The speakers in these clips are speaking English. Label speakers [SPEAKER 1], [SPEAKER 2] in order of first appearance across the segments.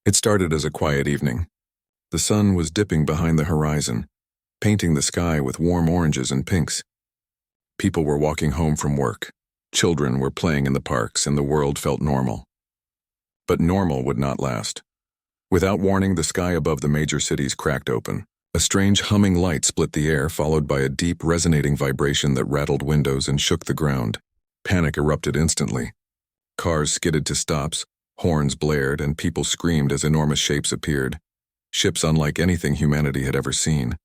[SPEAKER 1] It started as a quiet evening. The sun was dipping behind the horizon, painting the sky with warm oranges and pinks. People were walking home from work. Children were playing in the parks, and the world felt normal. But normal would not last. Without warning, the sky above the major cities cracked open. A strange humming light split the air, followed by a deep, resonating vibration that rattled windows and shook the ground. Panic erupted instantly. Cars skidded to stops, horns blared, and people screamed as enormous shapes appeared. Ships unlike anything humanity had ever seen.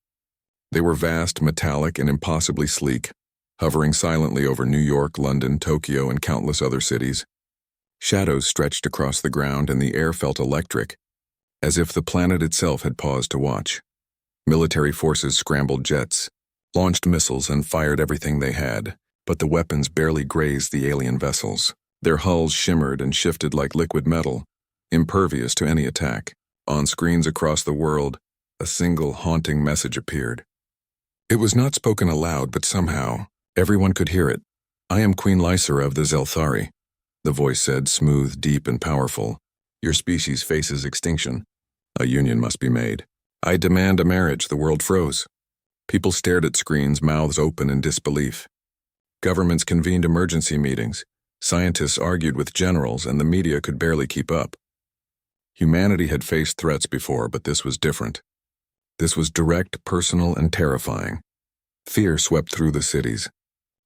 [SPEAKER 1] They were vast, metallic, and impossibly sleek, hovering silently over New York, London, Tokyo, and countless other cities. Shadows stretched across the ground, and the air felt electric, as if the planet itself had paused to watch. Military forces scrambled jets, launched missiles, and fired everything they had, but the weapons barely grazed the alien vessels. Their hulls shimmered and shifted like liquid metal, impervious to any attack. On screens across the world, a single haunting message appeared. It was not spoken aloud, but somehow, everyone could hear it. "I am Queen Lysera of the Zelthari," the voice said, smooth, deep, and powerful. "Your species faces extinction. A union must be made. I demand a marriage." The world froze. People stared at screens, mouths open in disbelief. Governments convened emergency meetings. Scientists argued with generals, and the media could barely keep up. Humanity had faced threats before, but this was different. This was direct, personal, and terrifying. Fear swept through the cities.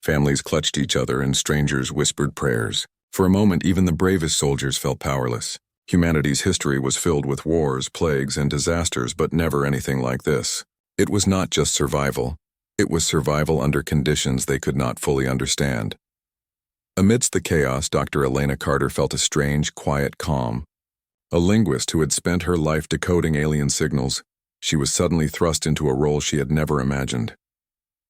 [SPEAKER 1] Families clutched each other, and strangers whispered prayers. For a moment, even the bravest soldiers felt powerless. Humanity's history was filled with wars, plagues, and disasters, but never anything like this. It was not just survival. It was survival under conditions they could not fully understand. Amidst the chaos, Dr. Elena Carter felt a strange, quiet calm. A linguist who had spent her life decoding alien signals, she was suddenly thrust into a role she had never imagined.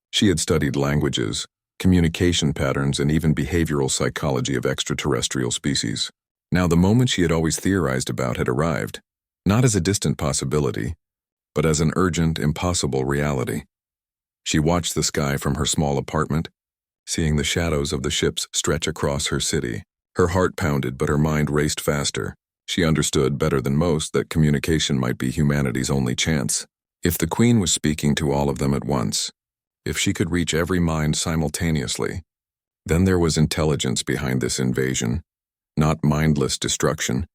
[SPEAKER 1] She had studied languages, communication patterns, and even behavioral psychology of extraterrestrial species. Now the moment she had always theorized about had arrived, not as a distant possibility, but as an urgent, impossible reality. She watched the sky from her small apartment, seeing the shadows of the ships stretch across her city. Her heart pounded, but her mind raced faster. She understood better than most that communication might be humanity's only chance. If the Queen was speaking to all of them at once, if she could reach every mind simultaneously, then there was intelligence behind this invasion. Not mindless destruction,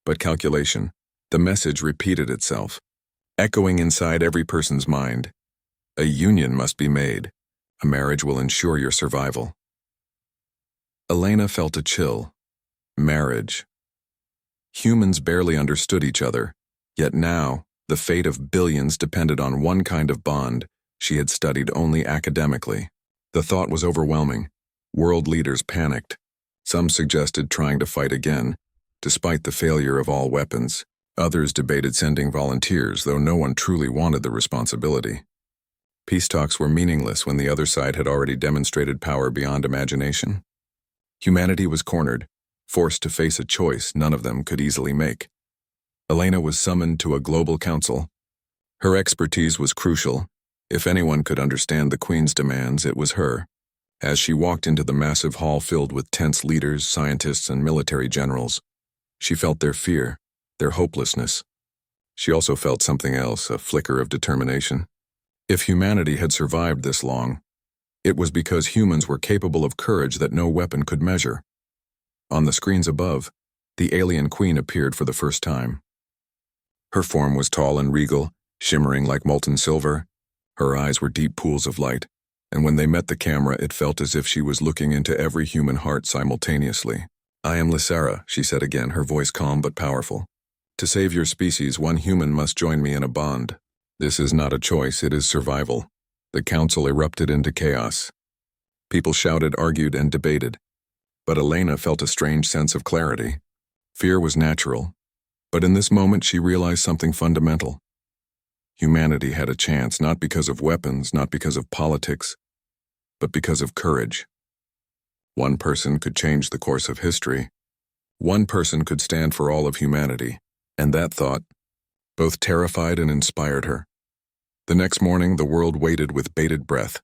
[SPEAKER 1] but calculation. The message repeated itself, echoing inside every person's mind. A union must be made. A marriage will ensure your survival. Elena felt a chill. Marriage. Humans barely understood each other, yet now, the fate of billions depended on one kind of bond she had studied only academically. The thought was overwhelming. World leaders panicked. Some suggested trying to fight again, despite the failure of all weapons. Others debated sending volunteers, though no one truly wanted the responsibility. Peace talks were meaningless when the other side had already demonstrated power beyond imagination. Humanity was cornered, forced to face a choice none of them could easily make. Elena was summoned to a global council. Her expertise was crucial. If anyone could understand the Queen's demands, it was her. As she walked into the massive hall filled with tense leaders, scientists, and military generals, she felt their fear, their hopelessness. She also felt something else, a flicker of determination. If humanity had survived this long, it was because humans were capable of courage that no weapon could measure. On the screens above, the alien Queen appeared for the first time. Her form was tall and regal, shimmering like molten silver. Her eyes were deep pools of light, and when they met the camera, it felt as if she was looking into every human heart simultaneously. "I am Lysera," she said again, her voice calm but powerful. "To save your species, one human must join me in a bond. This is not a choice, it is survival." The council erupted into chaos. People shouted, argued, and debated. But Elena felt a strange sense of clarity. Fear was natural, but in this moment she realized something fundamental. Humanity had a chance, not because of weapons, not because of politics, but because of courage. One person could change the course of history. One person could stand for all of humanity, and that thought both terrified and inspired her. The next morning, the world waited with bated breath.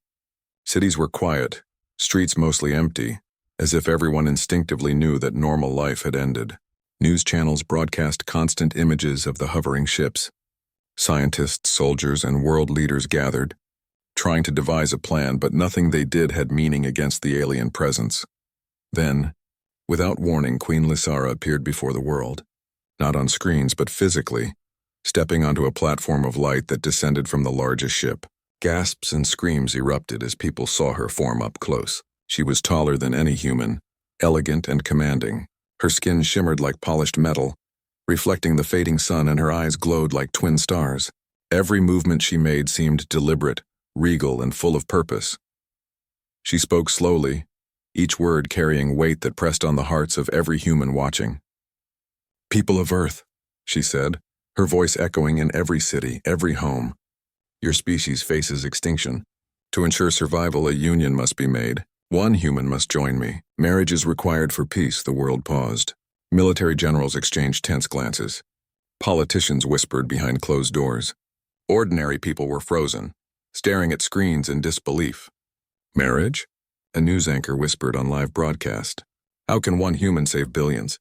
[SPEAKER 1] Cities were quiet, streets mostly empty, as if everyone instinctively knew that normal life had ended. News channels broadcast constant images of the hovering ships. Scientists, soldiers, and world leaders gathered, trying to devise a plan, but nothing they did had meaning against the alien presence. Then, without warning, Queen Lysara appeared before the world, not on screens but physically, stepping onto a platform of light that descended from the largest ship. Gasps and screams erupted as people saw her form up close. She was taller than any human, elegant and commanding. Her skin shimmered like polished metal, reflecting the fading sun, and her eyes glowed like twin stars. Every movement she made seemed deliberate, regal, and full of purpose. She spoke slowly, each word carrying weight that pressed on the hearts of every human watching. "People of Earth," she said, her voice echoing in every city, every home. "Your species faces extinction. To ensure survival, a union must be made. One human must join me. Marriage is required for peace." The world paused. Military generals exchanged tense glances. Politicians whispered behind closed doors. Ordinary people were frozen, staring at screens in disbelief. "Marriage?" A news anchor whispered on live broadcast. "How can one human save billions?"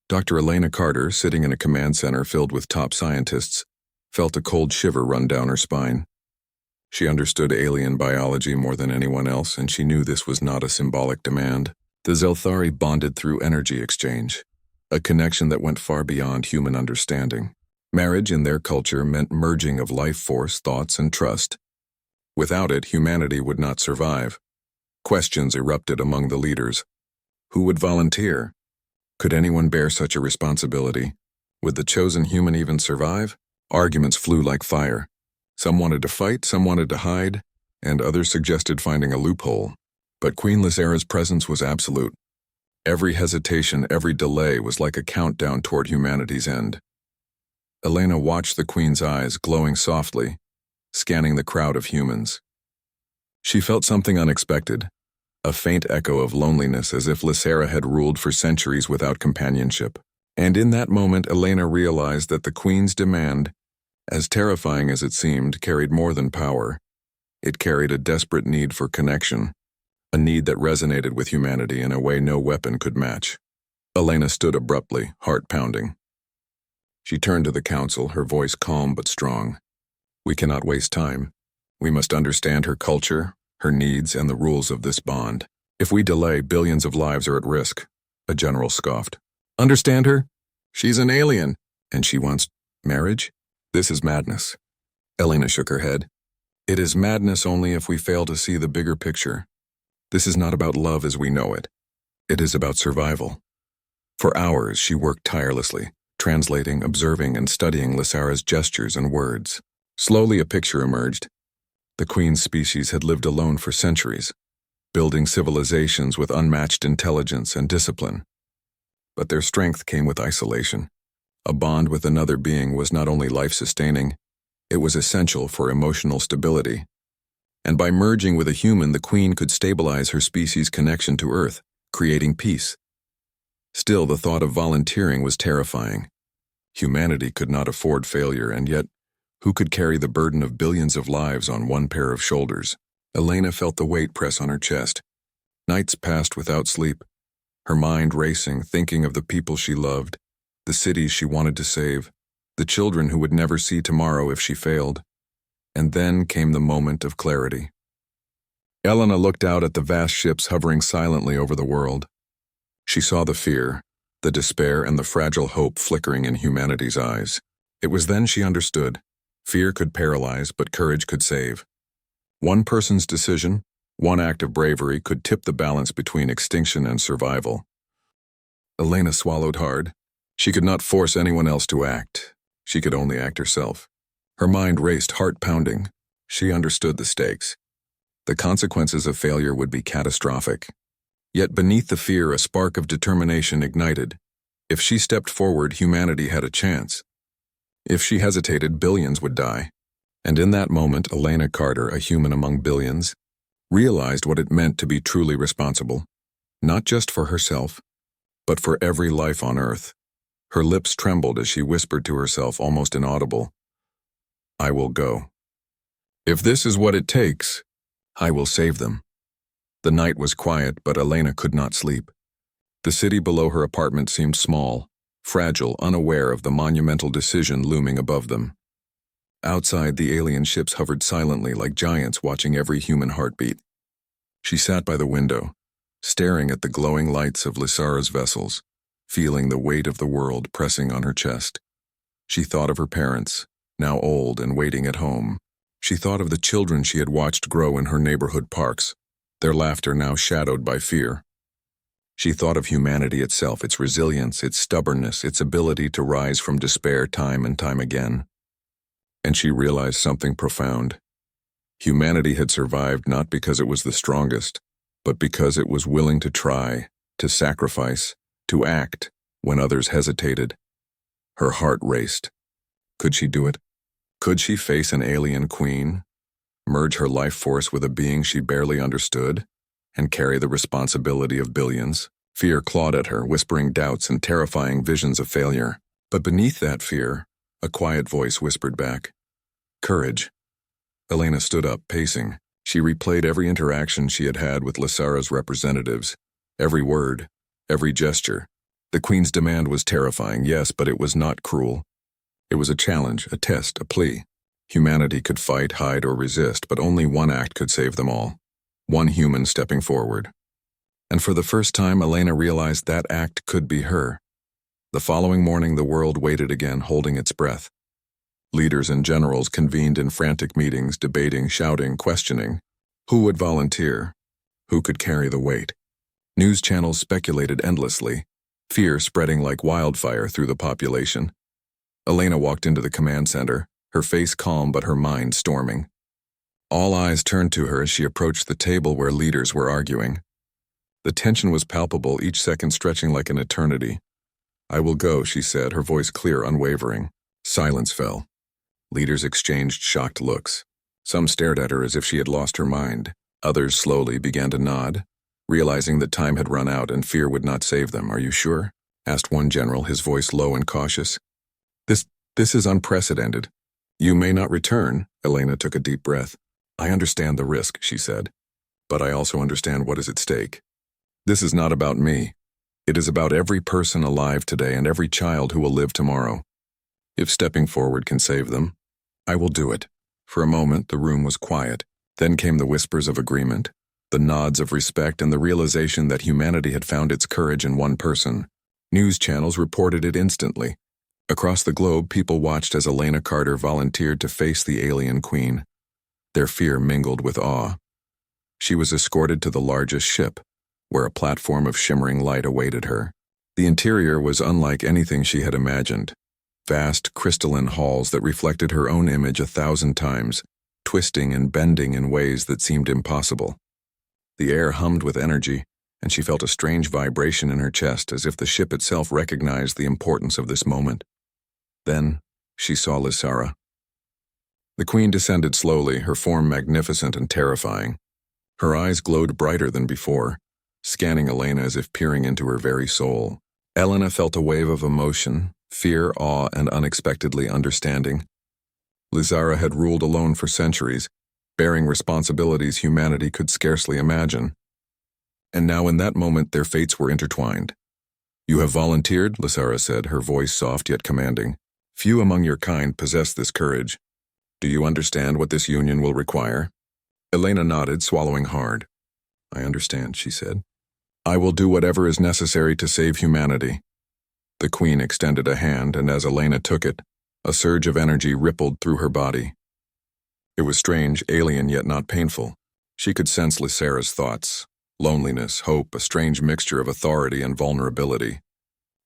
[SPEAKER 1] Dr. Elena Carter, sitting in a command center filled with top scientists, felt a cold shiver run down her spine. She understood alien biology more than anyone else, and she knew this was not a symbolic demand. The Zelthari bonded through energy exchange, a connection that went far beyond human understanding. Marriage in their culture meant merging of life force, thoughts, and trust. Without it, humanity would not survive. Questions erupted among the leaders. Who would volunteer? Could anyone bear such a responsibility? Would the chosen human even survive? Arguments flew like fire. Some wanted to fight, some wanted to hide, and others suggested finding a loophole. But Queen Lysara's presence was absolute. Every hesitation, every delay was like a countdown toward humanity's end. Elena watched the Queen's eyes glowing softly, scanning the crowd of humans. She felt something unexpected, a faint echo of loneliness, as if Lysara had ruled for centuries without companionship. And in that moment, Elena realized that the Queen's demand, as terrifying as it seemed, carried more than power. It carried a desperate need for connection, a need that resonated with humanity in a way no weapon could match. Elena stood abruptly, heart pounding. She turned to the council, her voice calm but strong. "We cannot waste time. We must understand her culture, her needs, and the rules of this bond. If we delay, billions of lives are at risk." A general scoffed. "Understand her? She's an alien, and she wants marriage? This is madness." Elena shook her head. "It is madness only if we fail to see the bigger picture. This is not about love as we know it. It is about survival." For hours, she worked tirelessly, translating, observing, and studying Lysara's gestures and words. Slowly, a picture emerged. The Queen's species had lived alone for centuries, building civilizations with unmatched intelligence and discipline. But their strength came with isolation. A bond with another being was not only life-sustaining, it was essential for emotional stability. And by merging with a human, the Queen could stabilize her species' connection to Earth, creating peace. Still, the thought of volunteering was terrifying. Humanity could not afford failure, and yet, who could carry the burden of billions of lives on one pair of shoulders? Elena felt the weight press on her chest. Nights passed without sleep, her mind racing, thinking of the people she loved, the cities she wanted to save, the children who would never see tomorrow if she failed. And then came the moment of clarity. Elena looked out at the vast ships hovering silently over the world. She saw the fear, the despair, and the fragile hope flickering in humanity's eyes. It was then she understood. Fear could paralyze, but courage could save. One person's decision, one act of bravery, could tip the balance between extinction and survival. Elena swallowed hard. She could not force anyone else to act. She could only act herself. Her mind raced, heart pounding. She understood the stakes. The consequences of failure would be catastrophic. Yet beneath the fear, a spark of determination ignited. If she stepped forward, humanity had a chance. If she hesitated, billions would die. And in that moment, Elena Carter, a human among billions, realized what it meant to be truly responsible, not just for herself, but for every life on Earth. Her lips trembled as she whispered to herself, almost inaudible, "I will go. If this is what it takes, I will save them." The night was quiet, but Elena could not sleep. The city below her apartment seemed small, fragile, unaware of the monumental decision looming above them. Outside, the alien ships hovered silently like giants watching every human heartbeat. She sat by the window, staring at the glowing lights of Lysara's vessels, feeling the weight of the world pressing on her chest. She thought of her parents, now old and waiting at home. She thought of the children she had watched grow in her neighborhood parks, their laughter now shadowed by fear. She thought of humanity itself, its resilience, its stubbornness, its ability to rise from despair time and time again. And she realized something profound. Humanity had survived not because it was the strongest, but because it was willing to try, to sacrifice, to act when others hesitated. Her heart raced. Could she do it? Could she face an alien queen, merge her life force with a being she barely understood, and carry the responsibility of billions? Fear clawed at her, whispering doubts and terrifying visions of failure. But beneath that fear, a quiet voice whispered back, "Courage." Elena stood up, pacing. She replayed every interaction she had had with Lysara's representatives, every word, every gesture. The Queen's demand was terrifying, yes, but it was not cruel. It was a challenge, a test, a plea. Humanity could fight, hide, or resist, but only one act could save them all. One human stepping forward. And for the first time, Elena realized that act could be her. The following morning, the world waited again, holding its breath. Leaders and generals convened in frantic meetings, debating, shouting, questioning. Who would volunteer? Who could carry the weight? News channels speculated endlessly, fear spreading like wildfire through the population. Elena walked into the command center, her face calm but her mind storming. All eyes turned to her as she approached the table where leaders were arguing. The tension was palpable, each second stretching like an eternity. "I will go," she said, her voice clear, unwavering. Silence fell. Leaders exchanged shocked looks. Some stared at her as if she had lost her mind. Others slowly began to nod, realizing that time had run out and fear would not save them. "Are you sure?" asked one general, his voice low and cautious. This is unprecedented. "You may not return." Elena took a deep breath. "I understand the risk," she said, "but I also understand what is at stake. This is not about me. It is about every person alive today and every child who will live tomorrow. If stepping forward can save them, I will do it." For a moment, the room was quiet. Then came the whispers of agreement, the nods of respect, and the realization that humanity had found its courage in one person. News channels reported it instantly. Across the globe, people watched as Elena Carter volunteered to face the alien queen. Their fear mingled with awe. She was escorted to the largest ship, where a platform of shimmering light awaited her. The interior was unlike anything she had imagined. Vast, crystalline halls that reflected her own image 1,000 times, twisting and bending in ways that seemed impossible. The air hummed with energy, and she felt a strange vibration in her chest, as if the ship itself recognized the importance of this moment. Then she saw Lysara. The queen descended slowly, her form magnificent and terrifying. Her eyes glowed brighter than before, scanning Elena as if peering into her very soul. Elena felt a wave of emotion, fear, awe, and unexpectedly understanding. Lysara had ruled alone for centuries, bearing responsibilities humanity could scarcely imagine. And now in that moment their fates were intertwined. "You have volunteered," Lysara said, her voice soft yet commanding. "Few among your kind possess this courage. Do you understand what this union will require?" Elena nodded, swallowing hard. "I understand," she said. "I will do whatever is necessary to save humanity." The queen extended a hand, and as Elena took it, a surge of energy rippled through her body. It was strange, alien yet not painful. She could sense Lysara's thoughts, loneliness, hope, a strange mixture of authority and vulnerability.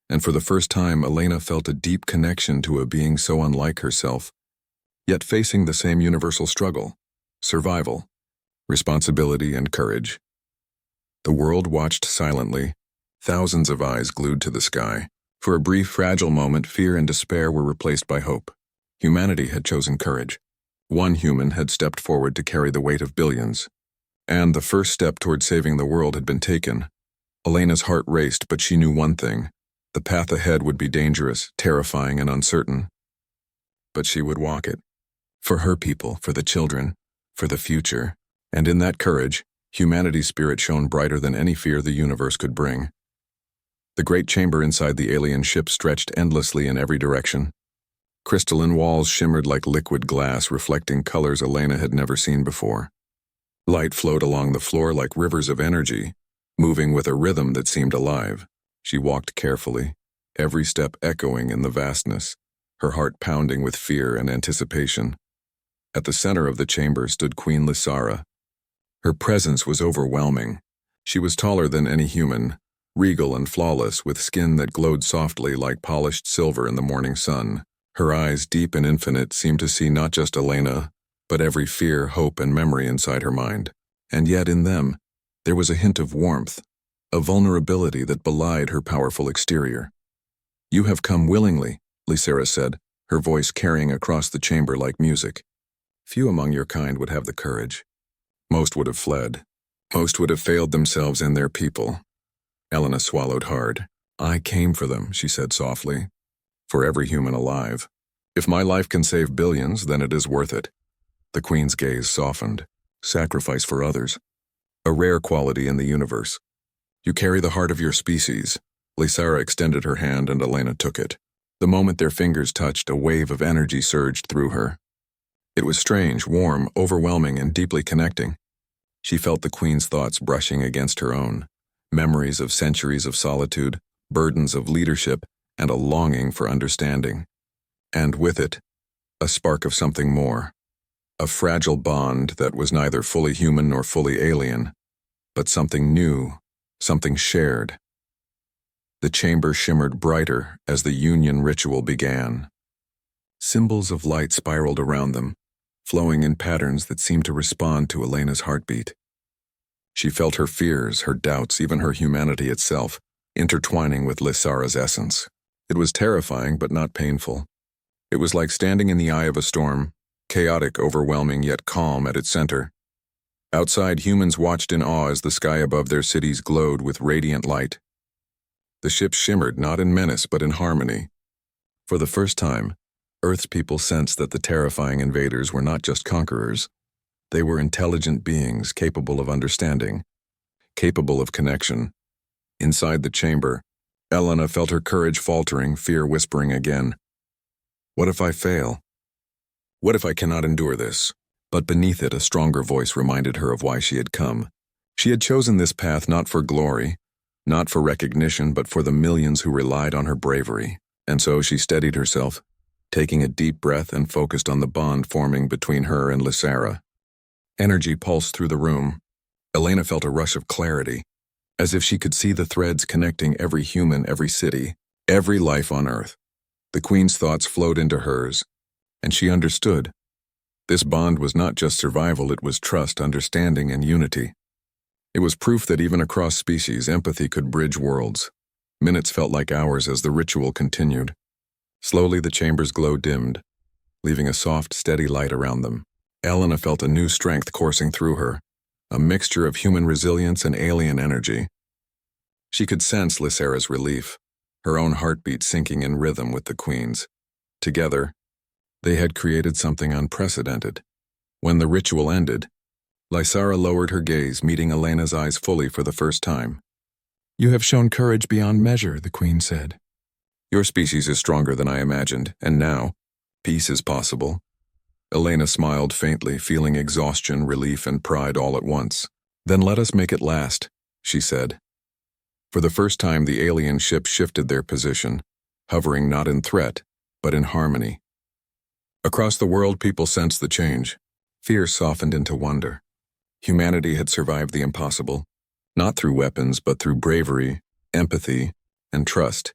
[SPEAKER 1] And for the first time, Elena felt a deep connection to a being so unlike herself, yet facing the same universal struggle: survival, responsibility, and courage. The world watched silently, thousands of eyes glued to the sky. For a brief, fragile moment, fear and despair were replaced by hope. Humanity had chosen courage. One human had stepped forward to carry the weight of billions. And the first step toward saving the world had been taken. Elena's heart raced, but she knew one thing: the path ahead would be dangerous, terrifying, and uncertain. But she would walk it. For her people, for the children, for the future. And in that courage, humanity's spirit shone brighter than any fear the universe could bring. The great chamber inside the alien ship stretched endlessly in every direction. Crystalline walls shimmered like liquid glass, reflecting colors Elena had never seen before. Light flowed along the floor like rivers of energy, moving with a rhythm that seemed alive. She walked carefully, every step echoing in the vastness, her heart pounding with fear and anticipation. At the center of the chamber stood Queen Lysara. Her presence was overwhelming. She was taller than any human, regal and flawless, with skin that glowed softly like polished silver in the morning sun. Her eyes, deep and infinite, seemed to see not just Elena, but every fear, hope, and memory inside her mind. And yet in them, there was a hint of warmth, a vulnerability that belied her powerful exterior. "You have come willingly," Lysara said, her voice carrying across the chamber like music. "Few among your kind would have the courage. Most would have fled. Most would have failed themselves and their people." Elena swallowed hard. "I came for them," she said softly. "For every human alive. If my life can save billions, then it is worth it." The Queen's gaze softened. "Sacrifice for others. A rare quality in the universe. You carry the heart of your species." Lysara extended her hand and Elena took it. The moment their fingers touched, a wave of energy surged through her. It was strange, warm, overwhelming, and deeply connecting. She felt the Queen's thoughts brushing against her own, memories of centuries of solitude, burdens of leadership, and a longing for understanding. And with it, a spark of something more. A fragile bond that was neither fully human nor fully alien, but something new, something shared. The chamber shimmered brighter as the union ritual began. Symbols of light spiraled around them, flowing in patterns that seemed to respond to Elena's heartbeat. She felt her fears, her doubts, even her humanity itself, intertwining with Lysara's essence. It was terrifying but not painful. It was like standing in the eye of a storm, chaotic, overwhelming, yet calm at its center. Outside, humans watched in awe as the sky above their cities glowed with radiant light. The ship shimmered not in menace but in harmony. For the first time, Earth's people sensed that the terrifying invaders were not just conquerors. They were intelligent beings capable of understanding, capable of connection. Inside the chamber, Elena felt her courage faltering, fear whispering again. "What if I fail? What if I cannot endure this?" But beneath it, a stronger voice reminded her of why she had come. She had chosen this path not for glory, not for recognition, but for the millions who relied on her bravery. And so she steadied herself, taking a deep breath and focused on the bond forming between her and Lysara. Energy pulsed through the room. Elena felt a rush of clarity, as if she could see the threads connecting every human, every city, every life on Earth. The Queen's thoughts flowed into hers, and she understood. This bond was not just survival, it was trust, understanding, and unity. It was proof that even across species, empathy could bridge worlds. Minutes felt like hours as the ritual continued. Slowly, the chamber's glow dimmed, leaving a soft, steady light around them. Elena felt a new strength coursing through her, a mixture of human resilience and alien energy. She could sense Lysara's relief, her own heartbeat syncing in rhythm with the Queen's. Together, they had created something unprecedented. When the ritual ended, Lysara lowered her gaze, meeting Elena's eyes fully for the first time. "You have shown courage beyond measure," the Queen said. "Your species is stronger than I imagined, and now, peace is possible." Elena smiled faintly, feeling exhaustion, relief, and pride all at once. "Then let us make it last," she said. For the first time, the alien ship shifted their position, hovering not in threat, but in harmony. Across the world, people sensed the change. Fear softened into wonder. Humanity had survived the impossible, not through weapons, but through bravery, empathy, and trust.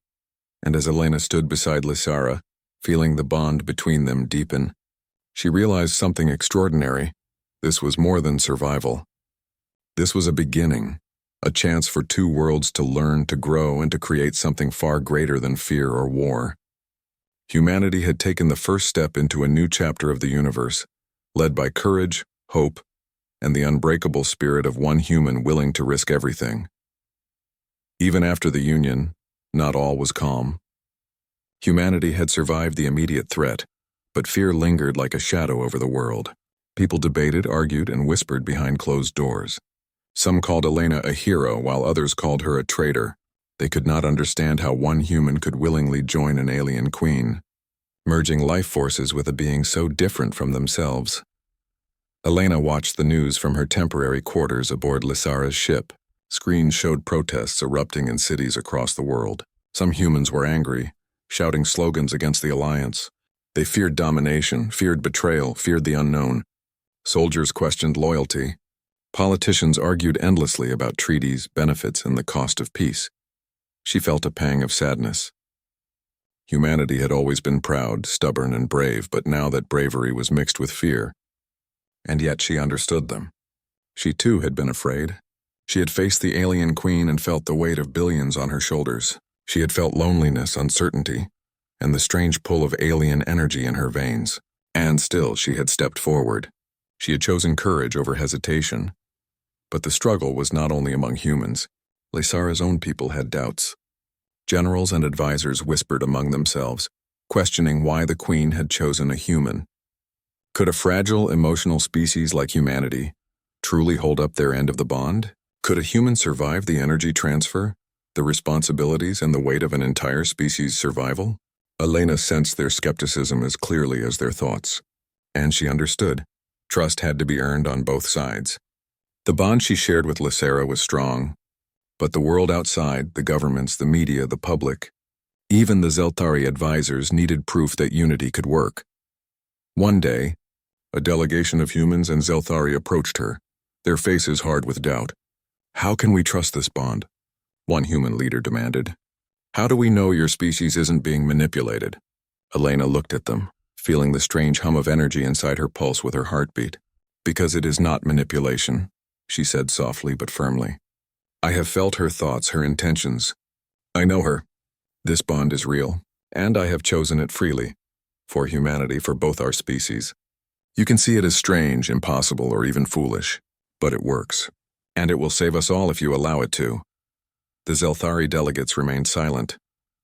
[SPEAKER 1] And as Elena stood beside Lysara, feeling the bond between them deepen, she realized something extraordinary. This was more than survival. This was a beginning, a chance for two worlds to learn, to grow, and to create something far greater than fear or war. Humanity had taken the first step into a new chapter of the universe, led by courage, hope, and the unbreakable spirit of one human willing to risk everything. Even after the union, not all was calm. Humanity had survived the immediate threat, but fear lingered like a shadow over the world. People debated, argued, and whispered behind closed doors. Some called Elena a hero, while others called her a traitor. They could not understand how one human could willingly join an alien queen, merging life forces with a being so different from themselves. Elena watched the news from her temporary quarters aboard Lysara's ship. Screens showed protests erupting in cities across the world. Some humans were angry, shouting slogans against the Alliance. They feared domination, feared betrayal, feared the unknown. Soldiers questioned loyalty. Politicians argued endlessly about treaties, benefits, and the cost of peace. She felt a pang of sadness. Humanity had always been proud, stubborn, and brave, but now that bravery was mixed with fear. And yet she understood them. She too had been afraid. She had faced the alien queen and felt the weight of billions on her shoulders. She had felt loneliness, uncertainty, and the strange pull of alien energy in her veins. And still she had stepped forward. She had chosen courage over hesitation. But the struggle was not only among humans. Lysara's own people had doubts. Generals and advisors whispered among themselves, questioning why the queen had chosen a human. Could a fragile, emotional species like humanity truly hold up their end of the bond? Could a human survive the energy transfer, the responsibilities, and the weight of an entire species' survival? Elena sensed their skepticism as clearly as their thoughts. And she understood. Trust had to be earned on both sides. The bond she shared with Lysara was strong, but the world outside, the governments, the media, the public, even the Zeltari advisors needed proof that unity could work. One day, a delegation of humans and Zeltari approached her, their faces hard with doubt. "How can we trust this bond?" one human leader demanded. "How do we know your species isn't being manipulated?" Elena looked at them, feeling the strange hum of energy inside her pulse with her heartbeat. "Because it is not manipulation," she said softly but firmly. "I have felt her thoughts, her intentions. I know her. This bond is real, and I have chosen it freely. For humanity, for both our species. You can see it as strange, impossible, or even foolish, but it works. And it will save us all if you allow it to." The Zeltari delegates remained silent,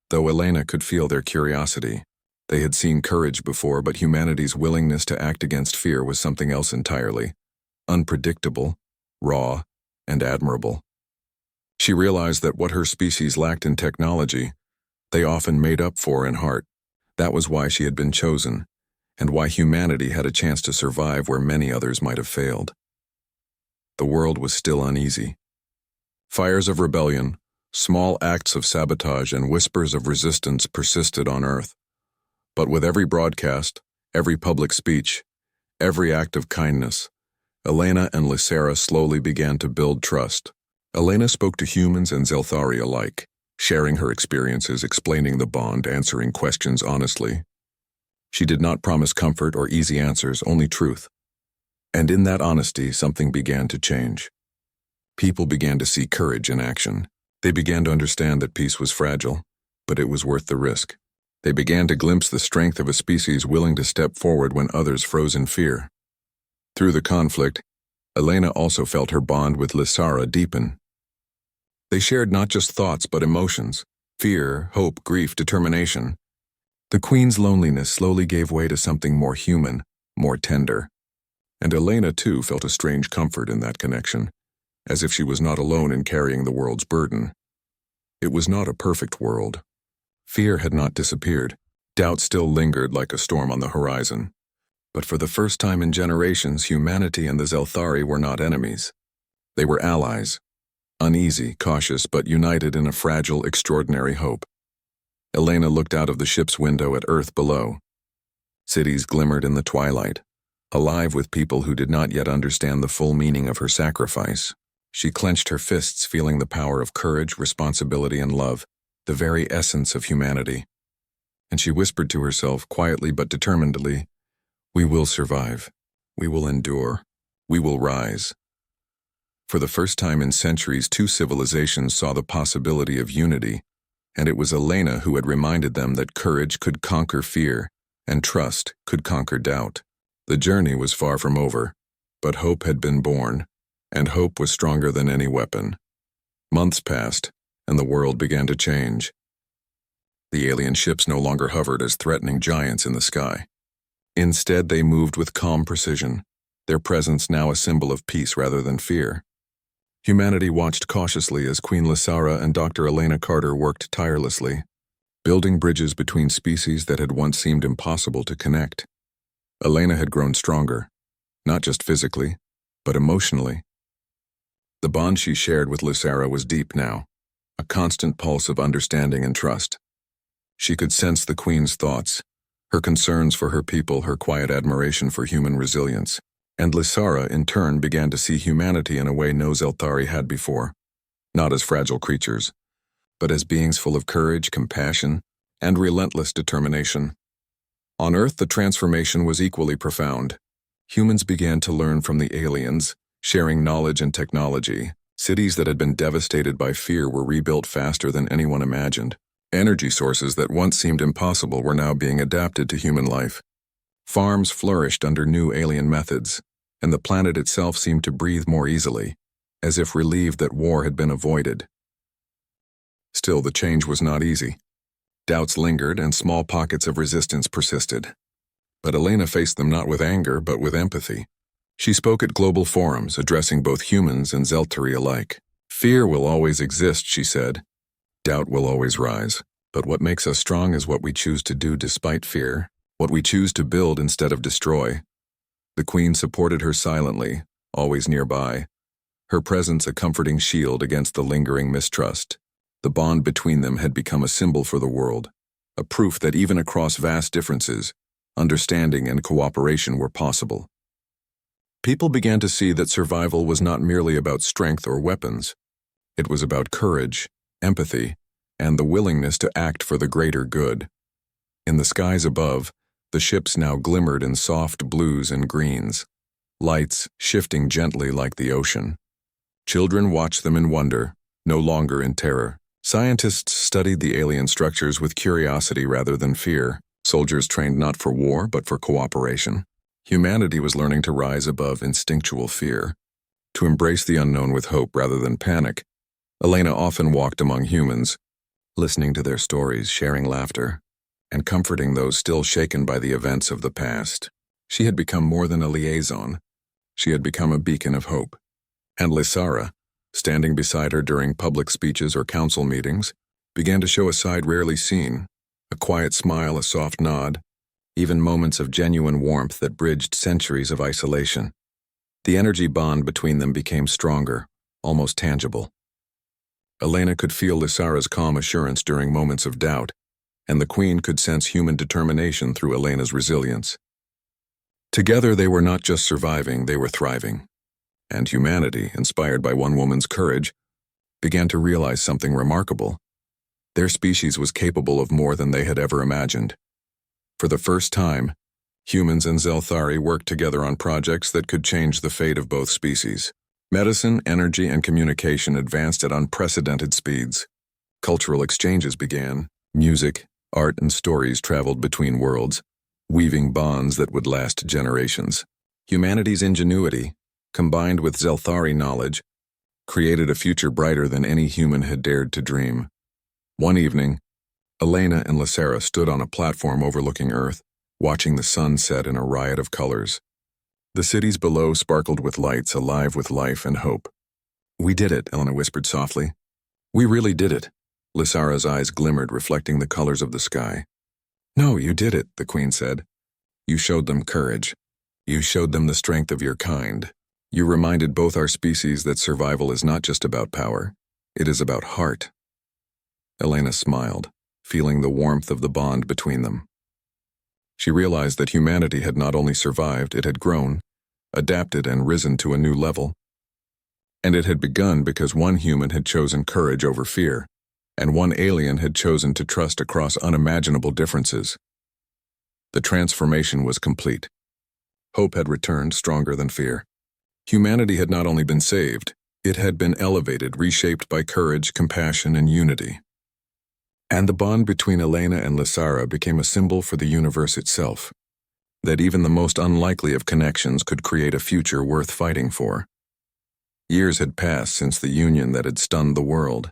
[SPEAKER 1] though Elena could feel their curiosity. They had seen courage before, but humanity's willingness to act against fear was something else entirely. Unpredictable, raw, and admirable. She realized that what her species lacked in technology, they often made up for in heart. That was why she had been chosen, and why humanity had a chance to survive where many others might have failed. The world was still uneasy. Fires of rebellion, small acts of sabotage, and whispers of resistance persisted on Earth. But with every broadcast, every public speech, every act of kindness, Elena and Lysara slowly began to build trust. Elena spoke to humans and Zeltari alike, sharing her experiences, explaining the bond, answering questions honestly. She did not promise comfort or easy answers, only truth. And in that honesty, something began to change. People began to see courage in action. They began to understand that peace was fragile, but it was worth the risk. They began to glimpse the strength of a species willing to step forward when others froze in fear. Through the conflict, Elena also felt her bond with Lysara deepen. They shared not just thoughts but emotions, fear, hope, grief, determination. The queen's loneliness slowly gave way to something more human, more tender. And Elena too felt a strange comfort in that connection, as if she was not alone in carrying the world's burden. It was not a perfect world. Fear had not disappeared. Doubt still lingered like a storm on the horizon. But for the first time in generations, humanity and the Zeltari were not enemies. They were allies, uneasy, cautious, but united in a fragile, extraordinary hope. Elena looked out of the ship's window at Earth below. Cities glimmered in the twilight, alive with people who did not yet understand the full meaning of her sacrifice. She clenched her fists, feeling the power of courage, responsibility, and love, the very essence of humanity. And she whispered to herself, quietly but determinedly, "We will survive. We will endure. We will rise." For the first time in centuries, two civilizations saw the possibility of unity, and it was Elena who had reminded them that courage could conquer fear, and trust could conquer doubt. The journey was far from over, but hope had been born, and hope was stronger than any weapon. Months passed, and the world began to change. The alien ships no longer hovered as threatening giants in the sky. Instead, they moved with calm precision, their presence now a symbol of peace rather than fear. Humanity watched cautiously as Queen Lysara and Dr. Elena Carter worked tirelessly, building bridges between species that had once seemed impossible to connect. Elena had grown stronger, not just physically, but emotionally. The bond she shared with Lysara was deep now, a constant pulse of understanding and trust. She could sense the Queen's thoughts, her concerns for her people, her quiet admiration for human resilience. And Lysara, in turn, began to see humanity in a way no Zelthari had before, not as fragile creatures, but as beings full of courage, compassion, and relentless determination. On Earth, the transformation was equally profound. Humans began to learn from the aliens, sharing knowledge and technology. Cities that had been devastated by fear were rebuilt faster than anyone imagined. Energy sources that once seemed impossible were now being adapted to human life. Farms flourished under new alien methods, and the planet itself seemed to breathe more easily, as if relieved that war had been avoided. Still, the change was not easy. Doubts lingered and small pockets of resistance persisted. But Elena faced them not with anger, but with empathy. She spoke at global forums, addressing both humans and Zeltari alike. Fear will always exist, she said. Doubt will always rise. But what makes us strong is what we choose to do despite fear, what we choose to build instead of destroy. The Queen supported her silently, always nearby, her presence a comforting shield against the lingering mistrust. The bond between them had become a symbol for the world, a proof that even across vast differences, understanding and cooperation were possible. People began to see that survival was not merely about strength or weapons. It was about courage, empathy, and the willingness to act for the greater good. In the skies above, the ships now glimmered in soft blues and greens, lights shifting gently like the ocean. Children watched them in wonder, no longer in terror. Scientists studied the alien structures with curiosity rather than fear. Soldiers trained not for war, but for cooperation. Humanity was learning to rise above instinctual fear, to embrace the unknown with hope rather than panic. Elena often walked among humans, listening to their stories, sharing laughter, and comforting those still shaken by the events of the past. She had become more than a liaison. She had become a beacon of hope. And Lysara, standing beside her during public speeches or council meetings, began to show a side rarely seen, a quiet smile, a soft nod, even moments of genuine warmth that bridged centuries of isolation. The energy bond between them became stronger, almost tangible. Elena could feel Lysara's calm assurance during moments of doubt, and the Queen could sense human determination through Elena's resilience. Together they were not just surviving, they were thriving. And humanity, inspired by one woman's courage, began to realize something remarkable. Their species was capable of more than they had ever imagined. For the first time, humans and Zelthari worked together on projects that could change the fate of both species. Medicine, energy, and communication advanced at unprecedented speeds. Cultural exchanges began. Music, art, and stories traveled between worlds, weaving bonds that would last generations. Humanity's ingenuity, combined with Zelthari knowledge, created a future brighter than any human had dared to dream. One evening, Elena and Lysara stood on a platform overlooking Earth, watching the sun set in a riot of colors. The cities below sparkled with lights, alive with life and hope. "We did it," Elena whispered softly. "We really did it." Lysara's eyes glimmered, reflecting the colors of the sky. "No, you did it," the Queen said. "You showed them courage. You showed them the strength of your kind. You reminded both our species that survival is not just about power, it is about heart." Elena smiled, feeling the warmth of the bond between them. She realized that humanity had not only survived, it had grown, adapted, and risen to a new level. And it had begun because one human had chosen courage over fear, and one alien had chosen to trust across unimaginable differences. The transformation was complete. Hope had returned, stronger than fear. Humanity had not only been saved, it had been elevated, reshaped by courage, compassion, and unity. And the bond between Elena and Lysara became a symbol for the universe itself, that even the most unlikely of connections could create a future worth fighting for. Years had passed since the union that had stunned the world.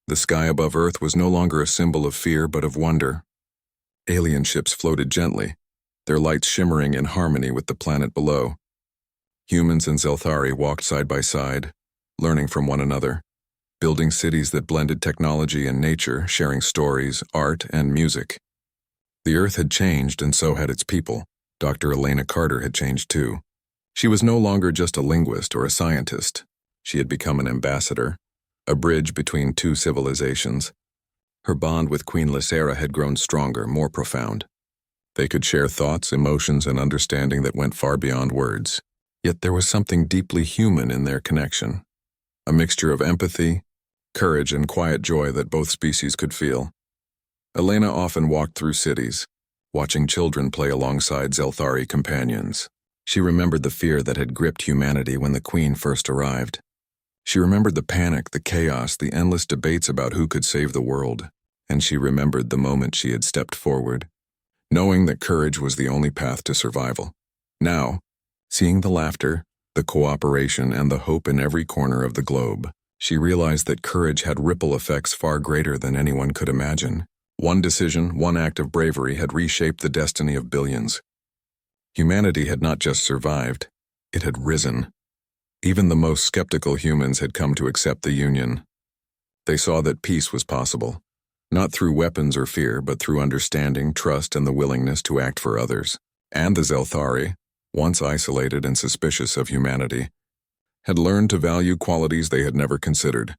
[SPEAKER 1] The sky above Earth was no longer a symbol of fear but of wonder. Alien ships floated gently, their lights shimmering in harmony with the planet below. Humans and Zelthari walked side by side, learning from one another, building cities that blended technology and nature, sharing stories, art, and music. The Earth had changed, and so had its people. Dr. Elena Carter had changed too. She was no longer just a linguist or a scientist. She had become an ambassador, a bridge between two civilizations. Her bond with Queen Lysera had grown stronger, more profound. They could share thoughts, emotions, and understanding that went far beyond words. Yet there was something deeply human in their connection, a mixture of empathy, courage, and quiet joy that both species could feel. Elena often walked through cities, watching children play alongside Zelthari companions. She remembered the fear that had gripped humanity when the Queen first arrived. She remembered the panic, the chaos, the endless debates about who could save the world, and she remembered the moment she had stepped forward, knowing that courage was the only path to survival. Now, seeing the laughter, the cooperation, and the hope in every corner of the globe, she realized that courage had ripple effects far greater than anyone could imagine. One decision, one act of bravery had reshaped the destiny of billions. Humanity had not just survived, it had risen. Even the most skeptical humans had come to accept the Union. They saw that peace was possible, not through weapons or fear, but through understanding, trust, and the willingness to act for others. And the Zelthari, once isolated and suspicious of humanity, had learned to value qualities they had never considered: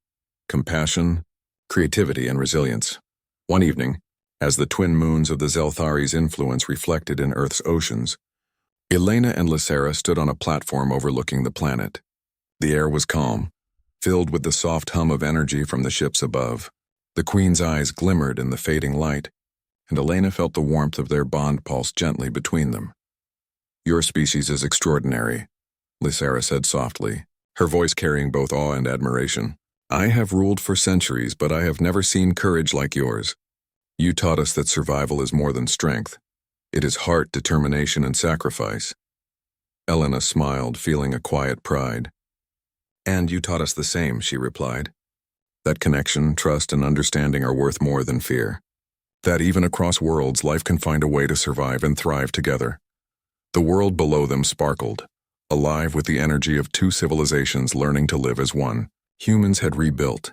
[SPEAKER 1] compassion, creativity, and resilience. One evening, as the twin moons of the Zelthari's influence reflected in Earth's oceans, Elena and Lysera stood on a platform overlooking the planet. The air was calm, filled with the soft hum of energy from the ships above. The Queen's eyes glimmered in the fading light, and Elena felt the warmth of their bond pulse gently between them. "Your species is extraordinary," Lysera said softly, her voice carrying both awe and admiration. "I have ruled for centuries, but I have never seen courage like yours. You taught us that survival is more than strength. It is heart, determination, and sacrifice." Elena smiled, feeling a quiet pride. "And you taught us the same," she replied. "That connection, trust, and understanding are worth more than fear. That even across worlds, life can find a way to survive and thrive together." The world below them sparkled, alive with the energy of two civilizations learning to live as one. Humans had rebuilt,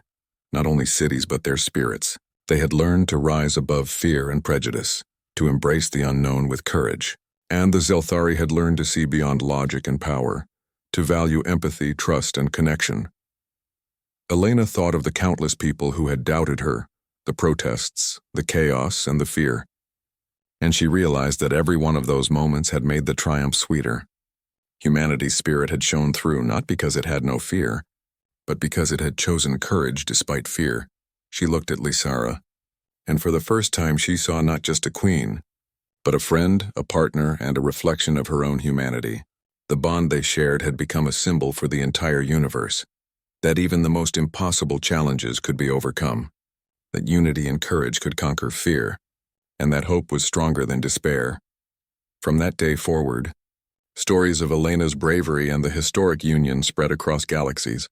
[SPEAKER 1] not only cities but their spirits. They had learned to rise above fear and prejudice, to embrace the unknown with courage. And the Zelthari had learned to see beyond logic and power, to value empathy, trust, and connection. Elena thought of the countless people who had doubted her, the protests, the chaos, and the fear. And she realized that every one of those moments had made the triumph sweeter. Humanity's spirit had shone through not because it had no fear, but because it had chosen courage despite fear. She looked at Lysera, and for the first time she saw not just a queen, but a friend, a partner, and a reflection of her own humanity. The bond they shared had become a symbol for the entire universe, that even the most impossible challenges could be overcome, that unity and courage could conquer fear, and that hope was stronger than despair. From that day forward, stories of Elena's bravery and the historic union spread across galaxies.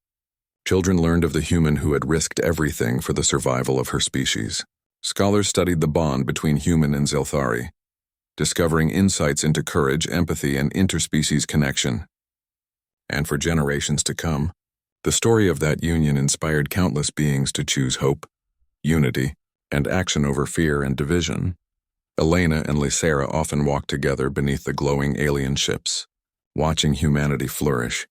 [SPEAKER 1] Children learned of the human who had risked everything for the survival of her species. Scholars studied the bond between human and Zelthari, discovering insights into courage, empathy, and interspecies connection. And for generations to come, the story of that union inspired countless beings to choose hope, unity, and action over fear and division. Elena and Lysera often walked together beneath the glowing alien ships, watching humanity flourish,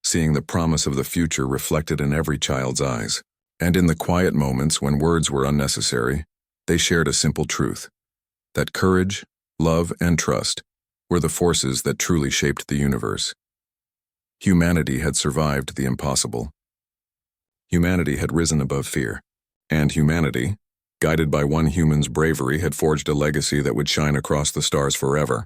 [SPEAKER 1] seeing the promise of the future reflected in every child's eyes. And in the quiet moments when words were unnecessary, they shared a simple truth: that courage, love, and trust were the forces that truly shaped the universe. Humanity had survived the impossible. Humanity had risen above fear. And humanity, guided by one human's bravery, had forged a legacy that would shine across the stars forever.